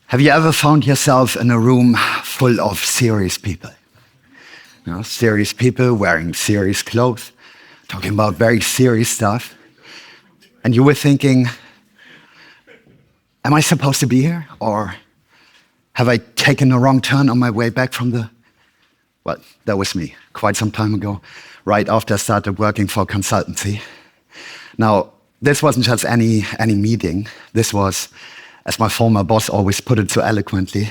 Have you ever found yourself in a room full of serious people? Serious people wearing serious clothes, talking about very serious stuff. And you were thinking, am I supposed to be here? Or have I taken a wrong turn on my way back from the... Well, that was me quite some time ago, right after I started working for a consultancy. Now, this wasn't just any meeting. This was, as my former boss always put it so eloquently,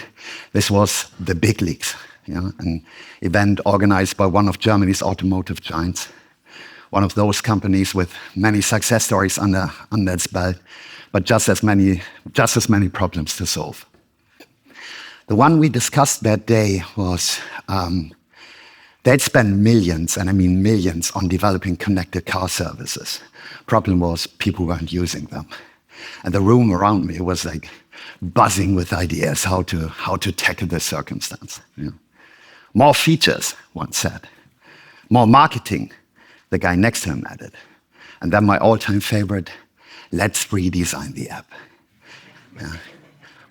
this was the big leagues, an event organized by one of Germany's automotive giants, one of those companies with many success stories under its belt, but just as many problems to solve. The one we discussed that day was they'd spend millions, and I mean millions, on developing connected car services. Problem was people weren't using them. And the room around me was like buzzing with ideas how to tackle this circumstance. More features, one said. More marketing, the guy next to him added. And then my all-time favorite, let's redesign the app.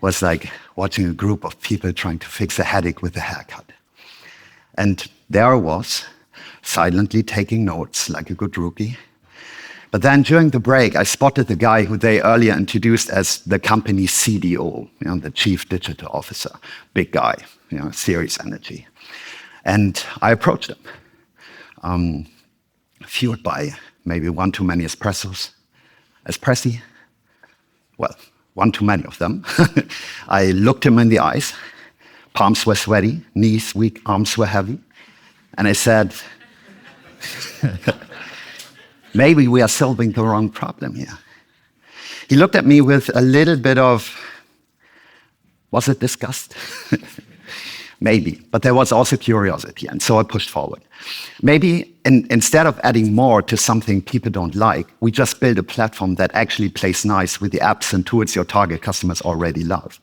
Was like watching a group of people trying to fix a headache with a haircut. And there I was, silently taking notes like a good rookie. But then during the break, I spotted the guy who they earlier introduced as the company's CDO, the Chief Digital Officer. Big guy, serious energy. And I approached him, fueled by maybe one too many espressos. Espressi? Well, one too many of them. I looked him in the eyes. Palms were sweaty, knees weak, arms were heavy. And I said, maybe we are solving the wrong problem here. He looked at me with a little bit of, was it disgust? Maybe, but there was also curiosity, and so I pushed forward. Maybe instead of adding more to something people don't like, we just build a platform that actually plays nice with the apps and tools your target customers already love.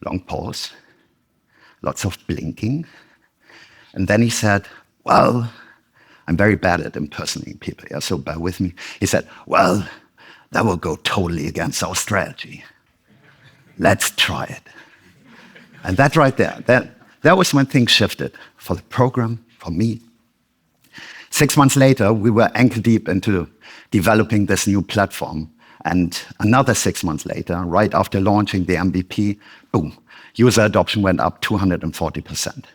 Long pause, lots of blinking. And then he said, well, I'm very bad at impersonating people, so bear with me. He said, well, that will go totally against our strategy. Let's try it. And that right there, that was when things shifted for the program, for me. 6 months later, we were ankle deep into developing this new platform. And another 6 months later, right after launching the MVP, boom, user adoption went up 240%.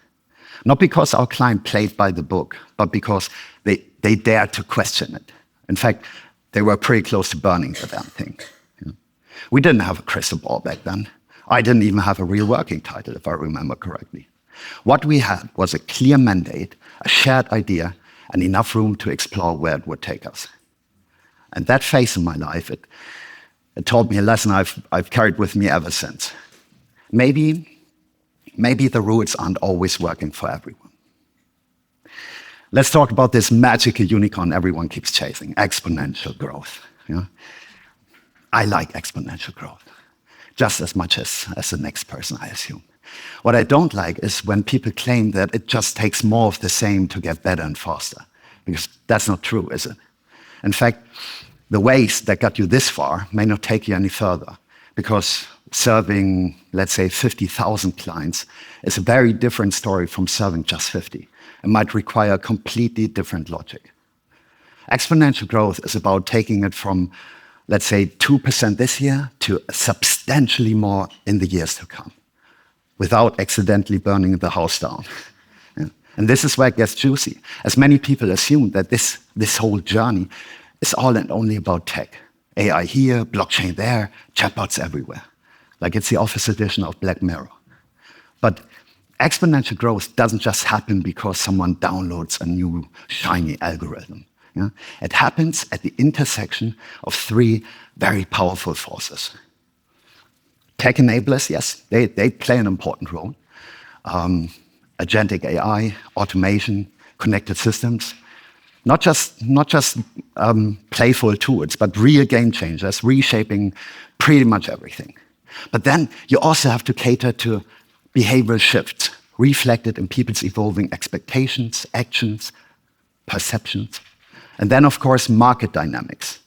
Not because our client played by the book, but because they dared to question it. In fact, they were pretty close to burning the damn thing. We didn't have a crystal ball back then. I didn't even have a real working title, if I remember correctly. What we had was a clear mandate, a shared idea, and enough room to explore where it would take us. And that phase in my life, it taught me a lesson I've carried with me ever since. Maybe the rules aren't always working for everyone. Let's talk about this magical unicorn everyone keeps chasing, exponential growth. I like exponential growth, just as much as the next person, I assume. What I don't like is when people claim that it just takes more of the same to get better and faster, because that's not true, is it? In fact, the ways that got you this far may not take you any further, because serving, let's say, 50,000 clients is a very different story from serving just 50. It might require completely different logic. Exponential growth is about taking it from, let's say, 2% this year to substantially more in the years to come, without accidentally burning the house down. And this is where it gets juicy, as many people assume that this whole journey is all and only about tech. AI here, blockchain there, chatbots everywhere. Like it's the office edition of Black Mirror. But exponential growth doesn't just happen because someone downloads a new shiny algorithm. It happens at the intersection of three very powerful forces. Tech enablers, yes, they play an important role. Agentic AI, automation, connected systems. Not just playful tools, but real game changers, reshaping pretty much everything. But then you also have to cater to behavioral shifts, reflected in people's evolving expectations, actions, perceptions. And then, of course, market dynamics,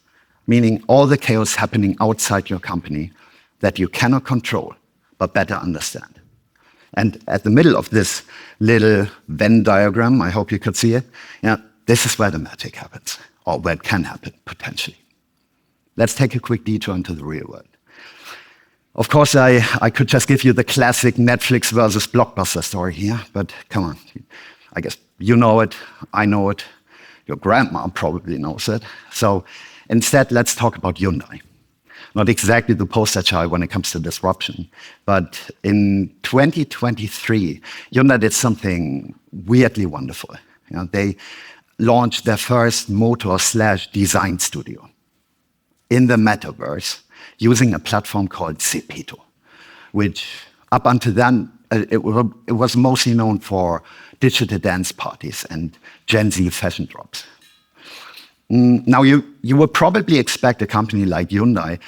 meaning all the chaos happening outside your company that you cannot control, but better understand. And at the middle of this little Venn diagram, I hope you could see it, this is where the magic happens, or where it can happen, potentially. Let's take a quick detour into the real world. Of course, I could just give you the classic Netflix versus Blockbuster story here, but come on. I guess you know it, I know it, your grandma probably knows it. So instead, let's talk about Hyundai. Not exactly the poster child when it comes to disruption, but in 2023, Hyundai did something weirdly wonderful. They launched their first motor/design studio in the metaverse using a platform called Zepeto, which up until then, it was mostly known for digital dance parties and Gen Z fashion drops. Now, you would probably expect a company like Hyundai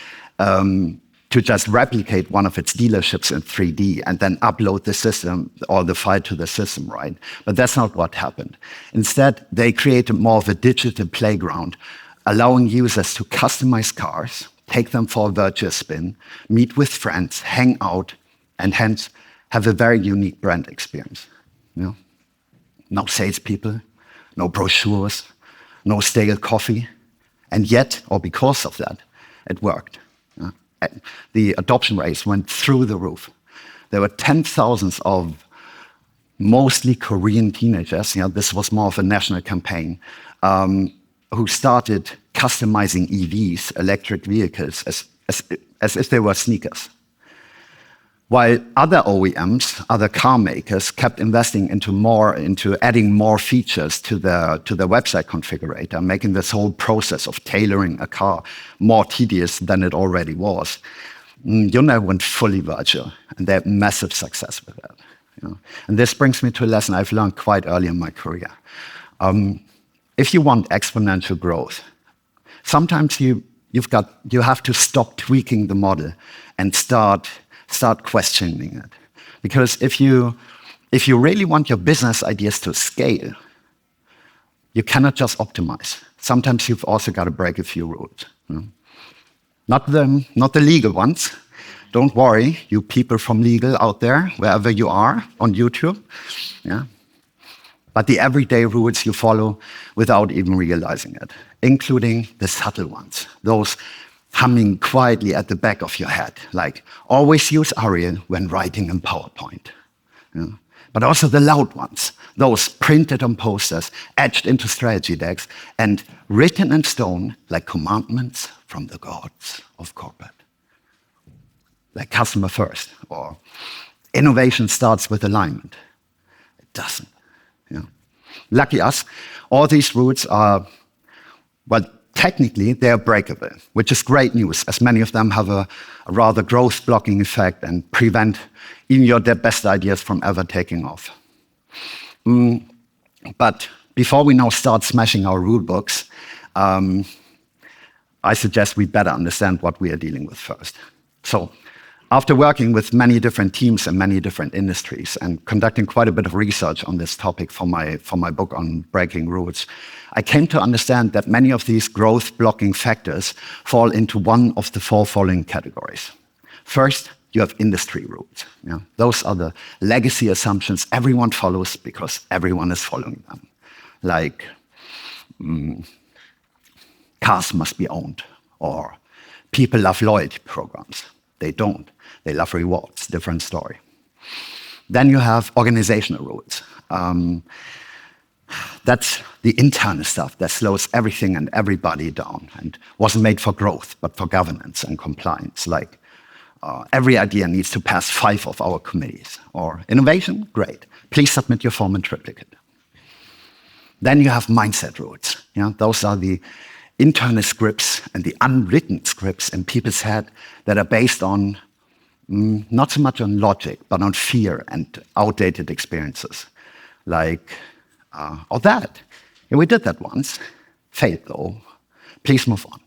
to just replicate one of its dealerships in 3D and then upload the system or the file to the system, right? But that's not what happened. Instead, they created more of a digital playground, allowing users to customize cars, take them for a virtual spin, meet with friends, hang out, and hence have a very unique brand experience. No salespeople, no brochures, no stale coffee, and yet, or because of that, it worked. The adoption rates went through the roof. There were 10,000s of mostly Korean teenagers, this was more of a national campaign, who started customizing EVs, electric vehicles, as if they were sneakers. While other OEMs, other car makers, kept investing into adding more features to their website configurator, making this whole process of tailoring a car more tedious than it already was. Hyundai went fully virtual, and they had massive success with that. And this brings me to a lesson I've learned quite early in my career. If you want exponential growth, sometimes you have to stop tweaking the model and start questioning it. Because if you really want your business ideas to scale, you cannot just optimize. Sometimes you've also got to break a few rules. Not the legal ones. Don't worry, you people from legal out there, wherever you are on YouTube. But the everyday rules you follow without even realizing it, including the subtle ones, those humming quietly at the back of your head, like always use Arial when writing in PowerPoint. But also the loud ones, those printed on posters, etched into strategy decks, and written in stone like commandments from the gods of corporate. Like customer first, or innovation starts with alignment. It doesn't. Lucky us, all these rules are, well, technically, they are breakable, which is great news, as many of them have a rather growth-blocking effect and prevent even your best ideas from ever taking off. But before we now start smashing our rule books, I suggest we better understand what we are dealing with first. So, after working with many different teams in many different industries and conducting quite a bit of research on this topic for my book on breaking rules, I came to understand that many of these growth-blocking factors fall into one of the four following categories. First, you have industry rules. Those are the legacy assumptions everyone follows because everyone is following them. Like, cars must be owned, or people love loyalty programs. They don't. They love rewards, different story. Then you have organizational rules. That's the internal stuff that slows everything and everybody down and wasn't made for growth, but for governance and compliance. Like every idea needs to pass 5 of our committees. Or innovation, great. Please submit your form in triplicate. Then you have mindset rules. Those are the internal scripts and the unwritten scripts in people's head that are based on not so much on logic, but on fear and outdated experiences. Like, or that. We did that once. Failed though. Please move on.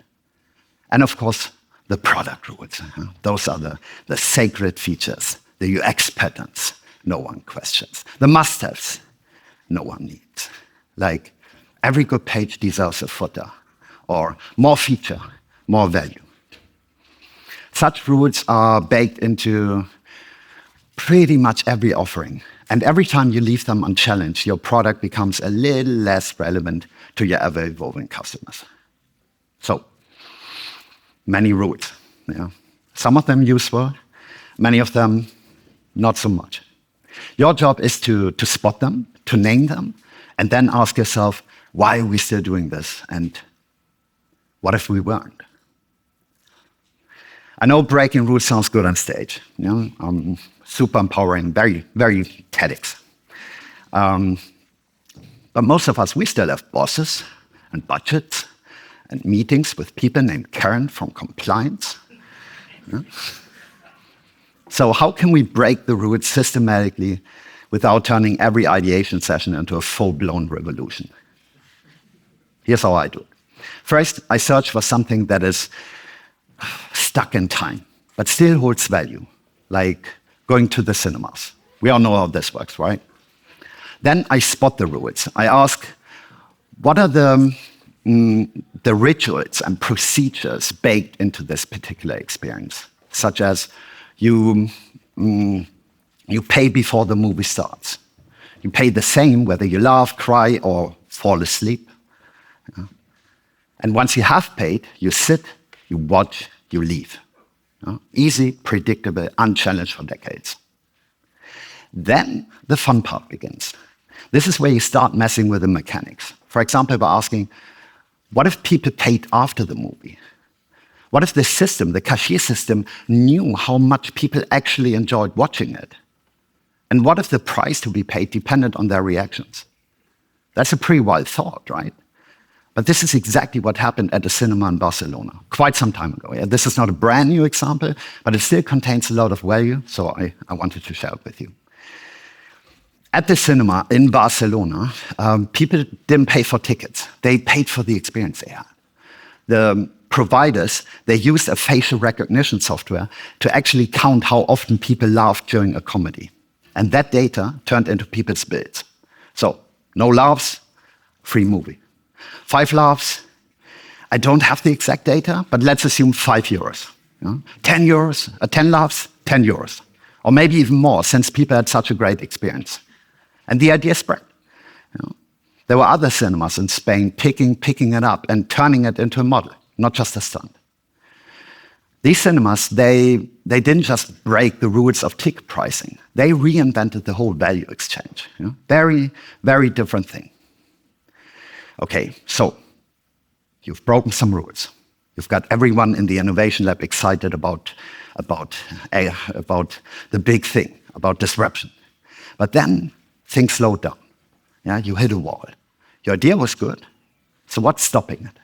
And of course, the product rules. Those are the sacred features, the UX patterns no one questions. The must-haves no one needs. Like, every good page deserves a footer. Or more feature, more value. Such rules are baked into pretty much every offering. And every time you leave them unchallenged, your product becomes a little less relevant to your ever-evolving customers. So, many rules. Some of them useful, many of them not so much. Your job is to spot them, to name them, and then ask yourself, why are we still doing this? And what if we weren't? I know breaking rules sounds good on stage. Super empowering, very, very TEDx. But most of us, we still have bosses and budgets and meetings with people named Karen from compliance. So how can we break the rules systematically without turning every ideation session into a full-blown revolution? Here's how I do it. First, I search for something that is stuck in time, but still holds value, like going to the cinemas. We all know how this works, right? Then I spot the rules. I ask, what are the rituals and procedures baked into this particular experience? Such as you pay before the movie starts. You pay the same whether you laugh, cry, or fall asleep. And once you have paid, you sit, you watch, you leave. Easy, predictable, unchallenged for decades. Then the fun part begins. This is where you start messing with the mechanics. For example, by asking, what if people paid after the movie? What if the system, the cashier system, knew how much people actually enjoyed watching it? And what if the price to be paid depended on their reactions? That's a pretty wild thought, right? But this is exactly what happened at the cinema in Barcelona quite some time ago. Yeah? This is not a brand new example, but it still contains a lot of value, so I wanted to share it with you. At the cinema in Barcelona, people didn't pay for tickets. They paid for the experience they had. The providers, they used a facial recognition software to actually count how often people laughed during a comedy. And that data turned into people's bills. So, no laughs, free movie. 5 laughs, I don't have the exact data, but let's assume 5 euros. 10 euros, 10 laughs, 10 euros. Or maybe even more, since people had such a great experience. And the idea spread. There were other cinemas in Spain picking it up and turning it into a model, not just a stunt. These cinemas, they didn't just break the rules of ticket pricing. They reinvented the whole value exchange. Very, very different thing. Okay, so you've broken some rules. You've got everyone in the innovation lab excited about the big thing, about disruption. But then things slowed down. You hit a wall. Your idea was good, so what's stopping it?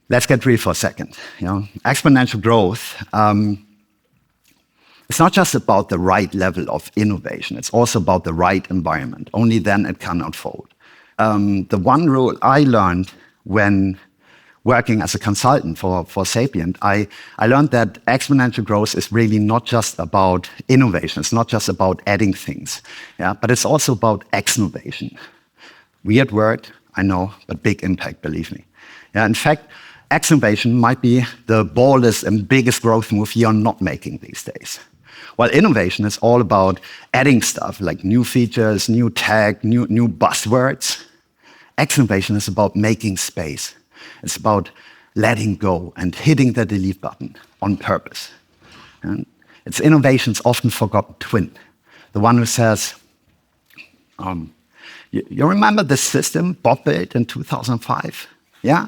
Let's get real for a second. Exponential growth, it's not just about the right level of innovation, it's also about the right environment. Only then it can unfold. The one rule I learned when working as a consultant for Sapient, I learned that exponential growth is really not just about innovation. It's not just about adding things, but it's also about exnovation. Weird word, I know, but big impact, believe me. In fact, exnovation might be the boldest and biggest growth move you're not making these days. While innovation is all about adding stuff like new features, new tech, new buzzwords, exnovation is about making space. It's about letting go and hitting the delete button on purpose. And it's innovation's often forgotten twin, the one who says, you remember the system Bob built in 2005? Yeah?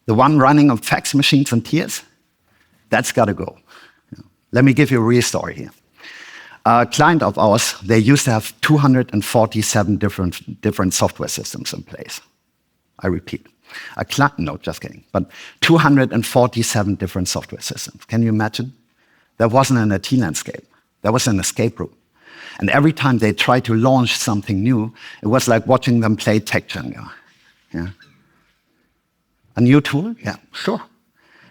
The one running on fax machines and tears? That's got to go. Let me give you a real story here. A client of ours, they used to have 247 different software systems in place. I repeat. No, just kidding. But 247 different software systems. Can you imagine? There wasn't an IT landscape. There was an escape room. And every time they tried to launch something new, it was like watching them play tech Jenga. A new tool? Yeah, sure.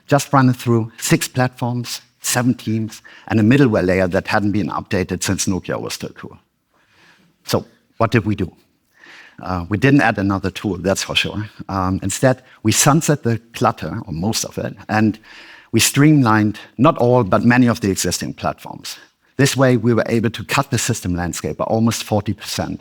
Just run it through 6 platforms, 7 teams, and a middleware layer that hadn't been updated since Nokia was still cool. So what did we do? We didn't add another tool, that's for sure. Instead, we sunset the clutter, or most of it, and we streamlined not all, but many of the existing platforms. This way, we were able to cut the system landscape by almost 40%.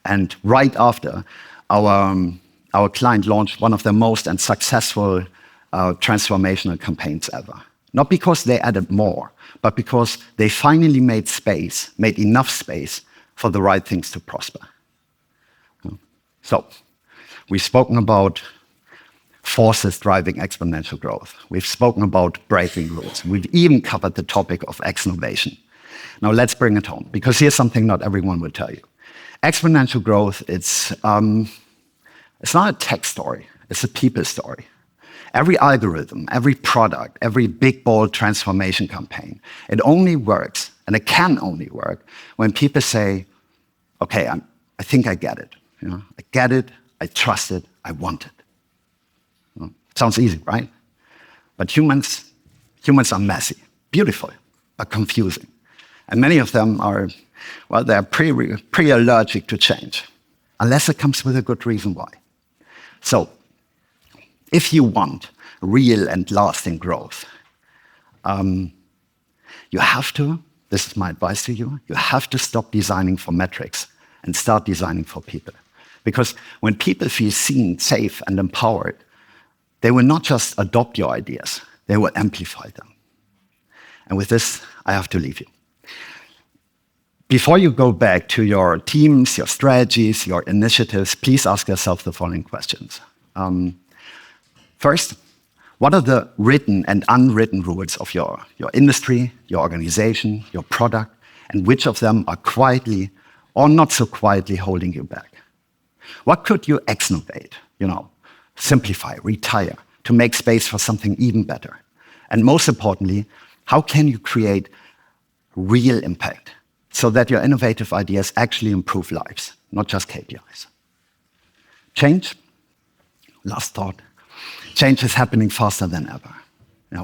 And right after, our client launched one of the most and successful transformational campaigns ever. Not because they added more, but because they finally made enough space for the right things to prosper. So, we've spoken about forces driving exponential growth. We've spoken about breaking rules. We've even covered the topic of exnovation. Now let's bring it home, because here's something not everyone will tell you. Exponential growth, it's not a tech story, it's a people story. Every algorithm, every product, every big, bold transformation campaign, it only works, and it can only work, when people say, okay, I think I get it. I get it, I trust it, I want it. Sounds easy, right? But humans are messy, beautiful, but confusing. And many of them are, well, they're pretty allergic to change, unless it comes with a good reason why. So, if you want real and lasting growth, you have to, this is my advice to you, you have to stop designing for metrics and start designing for people. Because when people feel seen, safe, and empowered, they will not just adopt your ideas, they will amplify them. And with this, I have to leave you. Before you go back to your teams, your strategies, your initiatives, please ask yourself the following questions. First, what are the written and unwritten rules of your industry, your organization, your product, and which of them are quietly or not so quietly holding you back? What could you exnovate, simplify, retire, to make space for something even better? And most importantly, how can you create real impact so that your innovative ideas actually improve lives, not just KPIs? Change, last thought, change is happening faster than ever.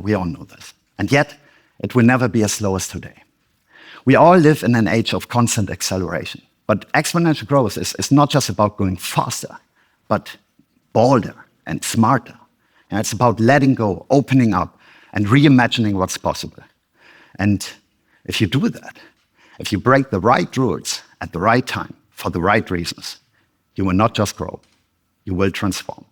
We all know this. And yet, it will never be as slow as today. We all live in an age of constant acceleration. But exponential growth is not just about going faster, but bolder and smarter. It's about letting go, opening up, and reimagining what's possible. And if you do that, if you break the right rules at the right time, for the right reasons, you will not just grow, you will transform.